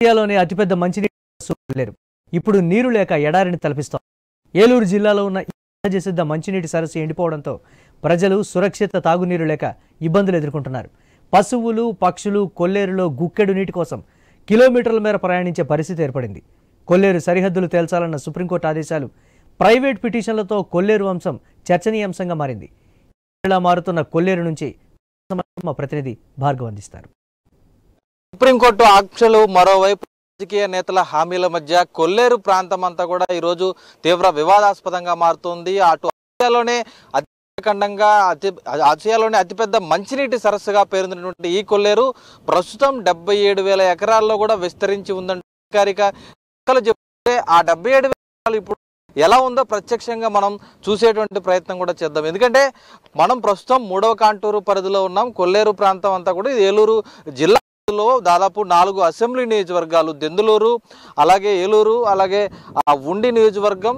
ఇండియాలోనే అతిపెద్ద మంచినీటి సరస్సు కొల్లేరు ఇప్పుడు నీరు లేక ఎడారిని తలపిస్తోంది. ఏలూరు జిల్లాలో ఉన్న సహజసిద్ధ మంచినీటి సరస్సు ఎండిపోవడంతో ప్రజలు సురక్షిత తాగునీరు లేక ఇబ్బందులు ఎదుర్కొంటున్నారు. పశువులు పక్షులు కొల్లేరులో గుక్కెడు నీటి కోసం కిలోమీటర్ల మేర ప్రయాణించే పరిస్థితి ఏర్పడింది. కొల్లేరు సరిహద్దులు తేల్చాలన్న సుప్రీంకోర్టు ఆదేశాలు, ప్రైవేట్ పిటిషన్లతో కొల్లేరు అంశం చర్చనీయాంశంగా మారింది. ఇలా మారుతున్న కొల్లేరు నుంచి మా ప్రతినిధి భార్గవ్ అందిస్తారు. సుప్రీంకోర్టు ఆంక్షలు, మరోవైపు రాజకీయ నేతల హామీల మధ్య కొల్లేరు ప్రాంతం అంతా కూడా ఈరోజు తీవ్ర వివాదాస్పదంగా మారుతోంది. అటు ఆసియాలోనే అతిపెద్ద మంచినీటి సరస్సుగా పేరున్నటువంటి ఈ కొల్లేరు ప్రస్తుతం 77,000 ఎకరాల్లో కూడా విస్తరించి ఉందంటే అధికారిక లెక్కలు చెప్తే ఆ 77,000 ఎకరాలు ఇప్పుడు ఎలా ఉందో ప్రత్యక్షంగా మనం చూసేటువంటి ప్రయత్నం కూడా చేద్దాం. ఎందుకంటే మనం ప్రస్తుతం 3వ కాంటూరు పరిధిలో ఉన్నాం. కొల్లేరు ప్రాంతం అంతా కూడా ఇది ఏలూరు జిల్లా దాదాపు 4 అసెంబ్లీ నియోజకవర్గాలు, దెందులూరు, అలాగే ఏలూరు, అలాగే ఉండి నియోజకవర్గం,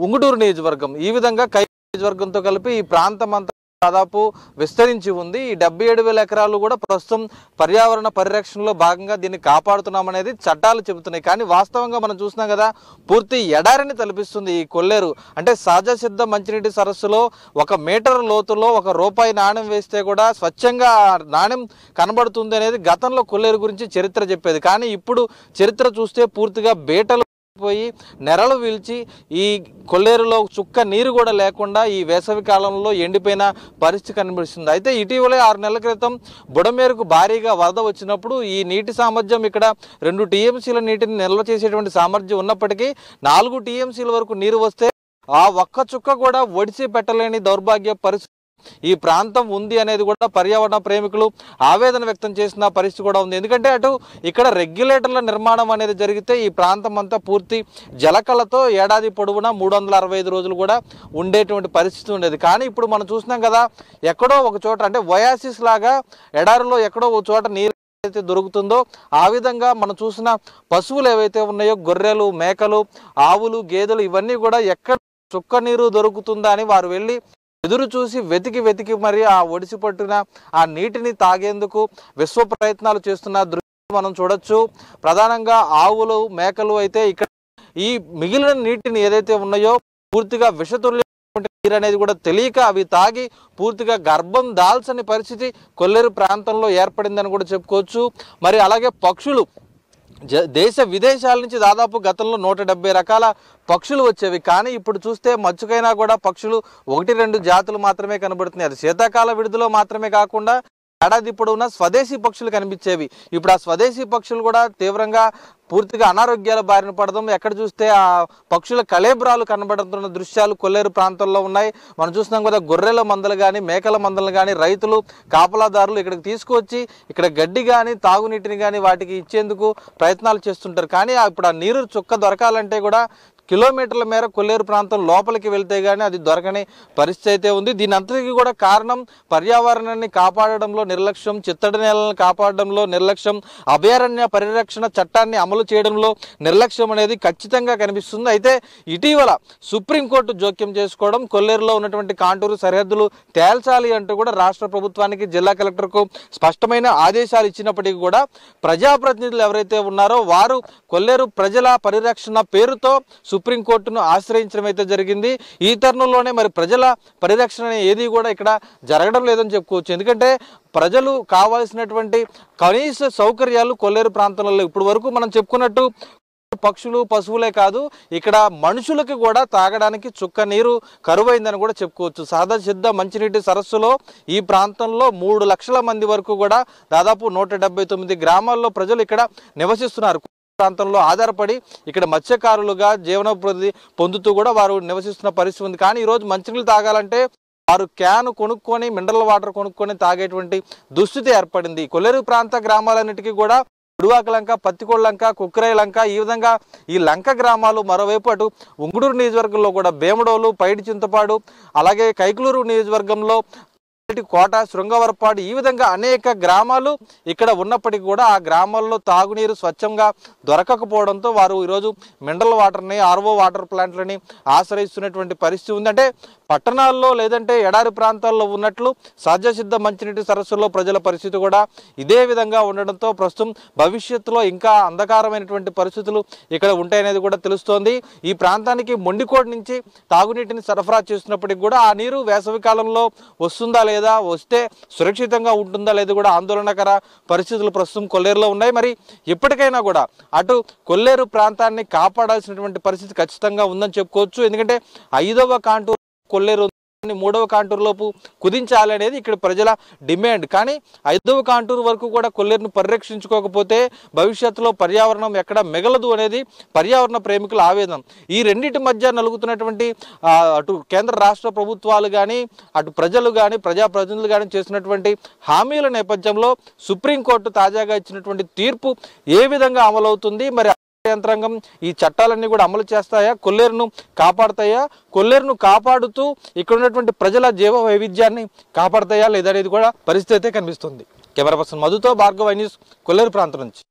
ఉంగుటూరు నియోజకవర్గం, ఈ విధంగా నియోజకవర్గంతో కలిపి ఈ ప్రాంతం అంతా దాదాపు విస్తరించి ఉంది. ఈ 77,000 ఎకరాలు కూడా ప్రస్తుతం పర్యావరణ పరిరక్షణలో భాగంగా దీన్ని కాపాడుతున్నామనేది చట్టాలు చెబుతున్నాయి. కానీ వాస్తవంగా మనం చూసినాం కదా, పూర్తి ఎడారిని తలపిస్తుంది ఈ కొల్లేరు. అంటే సహజ సిద్ధ మంచినీటి సరస్సులో 1 మీటర్ లోతులో ₹1 నాణ్యం వేస్తే కూడా స్వచ్ఛంగా నాణ్యం కనబడుతుంది అనేది గతంలో కొల్లేరు గురించి చరిత్ర చెప్పేది. కానీ ఇప్పుడు చరిత్ర చూస్తే పూర్తిగా బేటలు పోయి నెరలు వీల్చి ఈ కొల్లేరులో చుక్క నీరు కూడా లేకుండా ఈ వేసవి కాలంలో ఎండిపోయిన పరిస్థితి కనిపిస్తుంది. అయితే ఇటీవలే 6 నెలల క్రితం బుడమేరుకు భారీగా వరద వచ్చినప్పుడు ఈ నీటి సామర్థ్యం ఇక్కడ 2 టీఎంసీల నీటిని నిల్వ చేసేటువంటి సామర్థ్యం ఉన్నప్పటికీ 4 టీఎంసీల వరకు నీరు వస్తే ఆ ఒక్క చుక్క కూడా ఒడిసి పెట్టలేని దౌర్భాగ్య పరిస్థితి ఈ ప్రాంతం ఉంది అనేది కూడా పర్యావరణ ప్రేమికులు ఆవేదన వ్యక్తం చేసిన పరిస్థితి కూడా ఉంది. ఎందుకంటే అటు ఇక్కడ రెగ్యులేటర్ల నిర్మాణం అనేది జరిగితే ఈ ప్రాంతం అంతా పూర్తి జలకళతో ఏడాది పొడవునా 365 రోజులు కూడా ఉండేటువంటి పరిస్థితి ఉండేది. కానీ ఇప్పుడు మనం చూసినాం కదా, ఎక్కడో ఒక చోట అంటే ఒయాసిస్ లాగా ఎడారిలో ఎక్కడో ఒక చోట నీరు అయితే దొరుకుతుందో ఆ విధంగా మనం చూసిన పశువులు ఏవైతే ఉన్నాయో, గొర్రెలు, మేకలు, ఆవులు, గేదెలు, ఇవన్నీ కూడా ఎక్కడ చుక్క నీరు దొరుకుతుందా అని వారు వెళ్ళి ఎదురు చూసి వెతికి మరి ఆ ఒడిసి పట్టిన ఆ నీటిని తాగేందుకు విశ్వ ప్రయత్నాలు చేస్తున్న దృశ్యం మనం చూడొచ్చు. ప్రధానంగా ఆవులు, మేకలు అయితే ఇక్కడ ఈ మిగిలిన నీటిని ఏదైతే ఉన్నాయో పూర్తిగా విషతుల్య నీరు అనేది కూడా తెలియక అవి తాగి పూర్తిగా గర్భం దాల్చని పరిస్థితి కొల్లేరు ప్రాంతంలో ఏర్పడిందని కూడా చెప్పుకోవచ్చు. మరి అలాగే పక్షులు, దేశ విదేశాల నుంచి దాదాపు గతంలో 170 రకాల పక్షులు వచ్చేవి. కానీ ఇప్పుడు చూస్తే మచ్చుకైనా కూడా పక్షులు 1-2 జాతులు మాత్రమే కనబడుతున్నాయి. అది శీతాకాల విడుదల మాత్రమే కాకుండా ఏడాది పొడవునా స్వదేశీ పక్షులు కనిపించేవి. ఇప్పుడు ఆ స్వదేశీ పక్షులు కూడా తీవ్రంగా పూర్తిగా అనారోగ్యాల బారిన పడడం, ఎక్కడ చూస్తే ఆ పక్షుల కళేబ్రాలు కనబడుతున్న దృశ్యాలు కొల్లేరు ప్రాంతంలో ఉన్నాయి. మనం చూస్తున్నాం కదా, గొర్రెల మందలు కానీ మేకల మందలు కానీ రైతులు, కాపలాదారులు ఇక్కడికి తీసుకువచ్చి ఇక్కడ గడ్డి కానీ తాగునీటిని కానీ వాటికి ఇచ్చేందుకు ప్రయత్నాలు చేస్తుంటారు. కానీ ఇప్పుడు ఆ నీరు చుక్క దొరకాలంటే కూడా కిలోమీటర్ల మేర కొల్లేరు ప్రాంతం లోపలికి వెళ్తే గానీ అది దొరకని పరిస్థితి అయితే ఉంది. దీని అంతటికీ కూడా కారణం పర్యావరణాన్ని కాపాడడంలో నిర్లక్ష్యం, చిత్తడి నేలను కాపాడడంలో నిర్లక్ష్యం, అభయారణ్య పరిరక్షణ చట్టాన్ని అమలు చేయడంలో నిర్లక్ష్యం అనేది ఖచ్చితంగా కనిపిస్తుంది. అయితే ఇటీవల సుప్రీంకోర్టు జోక్యం చేసుకోవడం, కొల్లేరులో ఉన్నటువంటి కాంటూరు సరిహద్దులు తేల్చాలి అంటూ కూడా రాష్ట్ర ప్రభుత్వానికి, జిల్లా కలెక్టర్కు స్పష్టమైన ఆదేశాలు ఇచ్చినప్పటికీ కూడా ప్రజాప్రతినిధులు ఎవరైతే ఉన్నారో వారు కొల్లేరు ప్రజల పరిరక్షణ పేరుతో సుప్రీంకోర్టును ఆశ్రయించడం అయితే జరిగింది. ఈ తరుణంలోనే మరి ప్రజల పరిరక్షణ ఏది కూడా ఇక్కడ జరగడం లేదని చెప్పుకోవచ్చు. ఎందుకంటే ప్రజలు కావాల్సినటువంటి కనీస సౌకర్యాలు కొల్లేరు ప్రాంతంలో ఇప్పుడు వరకు మనం చెప్పుకున్నట్టు పక్షులు, పశువులే కాదు, ఇక్కడ మనుషులకి కూడా తాగడానికి చుక్క నీరు కరువైందని కూడా చెప్పుకోవచ్చు. సహజ సిద్ధ మంచినీటి సరస్సులో ఈ ప్రాంతంలో 3 లక్షల మంది వరకు కూడా దాదాపు 179 గ్రామాల్లో ప్రజలు ఇక్కడ నివసిస్తున్నారు. ప్రాంతంలో ఆధారపడి ఇక్కడ మత్స్యకారులుగా జీవనోపాధి పొందుతూ కూడా వారు నివసిస్తున్న పరిస్థితి ఉంది. కానీ ఈరోజు మంచినీళ్ళు తాగాలంటే వారు క్యాన్ కొనుక్కొని, మినరల్ వాటర్ కొనుక్కొని తాగేటువంటి దుస్థితి ఏర్పడింది. కొల్లేరు ప్రాంత గ్రామాలన్నిటికీ కూడా గుడివాక లంక, పత్తికోళ్ళ లంక, కుక్కరాయి లంక, ఈ విధంగా ఈ లంక గ్రామాలు, మరోవైపు అటు ఉంగుటూరు నియోజకవర్గంలో కూడా బేమడోలు, పైడి చింతపాడు, అలాగే కైకులూరు నియోజకవర్గంలో కోట, శృంగవరపాడు, ఈ విధంగా అనేక గ్రామాలు ఇక్కడ ఉన్నప్పటికీ కూడా ఆ గ్రామాల్లో తాగునీరు స్వచ్ఛంగా దొరకకపోవడంతో వారు ఈరోజు మినరల్ వాటర్ని, ఆర్ఓ వాటర్ ప్లాంట్లని ఆశ్రయిస్తున్నటువంటి పరిస్థితి ఉంది. అంటే పట్టణాల్లో లేదంటే ఎడారి ప్రాంతాల్లో ఉన్నట్లు సహజసిద్ధ మంచినీటి సరస్సుల్లో ప్రజల పరిస్థితి కూడా ఇదే విధంగా ఉండడంతో ప్రస్తుతం భవిష్యత్తులో ఇంకా అంధకారమైనటువంటి పరిస్థితులు ఇక్కడ ఉంటాయనేది కూడా తెలుస్తోంది. ఈ ప్రాంతానికి మొండికోట నుంచి తాగునీటిని సరఫరా చేస్తున్నప్పటికీ కూడా ఆ నీరు వేసవి కాలంలో వస్తుందా లేదా, వస్తే సురక్షితంగా ఉంటుందా లేదా కూడా ఆందోళనకర పరిస్థితులు ప్రస్తుతం కొల్లేరులో ఉన్నాయి. మరి ఇప్పటికైనా కూడా అటు కొల్లేరు ప్రాంతాన్ని కాపాడాల్సినటువంటి పరిస్థితి ఖచ్చితంగా ఉందని చెప్పుకోవచ్చు. ఎందుకంటే 5వ కాంటూరు కొల్లేరు 3వ కాంటూరు లోపు కుదించాలి అనేది ఇక్కడ ప్రజల డిమాండ్. కానీ 5వ కాంటూరు వరకు కూడా కొల్లేరును పరిరక్షించుకోకపోతే భవిష్యత్తులో పర్యావరణం ఎక్కడ మిగలదు అనేది పర్యావరణ ప్రేమికుల ఆవేదన. ఈ రెండింటి మధ్య నలుగుతున్నటువంటి అటు కేంద్ర రాష్ట్ర ప్రభుత్వాలు కానీ అటు ప్రజలు కానీ ప్రజాప్రతినిధులు కానీ చేసినటువంటి హామీల నేపథ్యంలో సుప్రీంకోర్టు తాజాగా ఇచ్చినటువంటి తీర్పు ఏ విధంగా అమలవుతుంది, మరి యంత్రాంగం ఈ చట్టాలన్నీ కూడా అమలు చేస్తాయా, కొల్లేరును కాపాడుతాయా, కొల్లేరును కాపాడుతూ ఇక్కడ ఉన్నటువంటి ప్రజల జీవ వైవిధ్యాన్ని కాపాడుతాయా లేదనేది కూడా పరిస్థితి అయితే కనిపిస్తుంది. కెమెరా పర్సన్ మధుతో భార్గవ న్యూస్, కొల్లేరు ప్రాంతం నుంచి.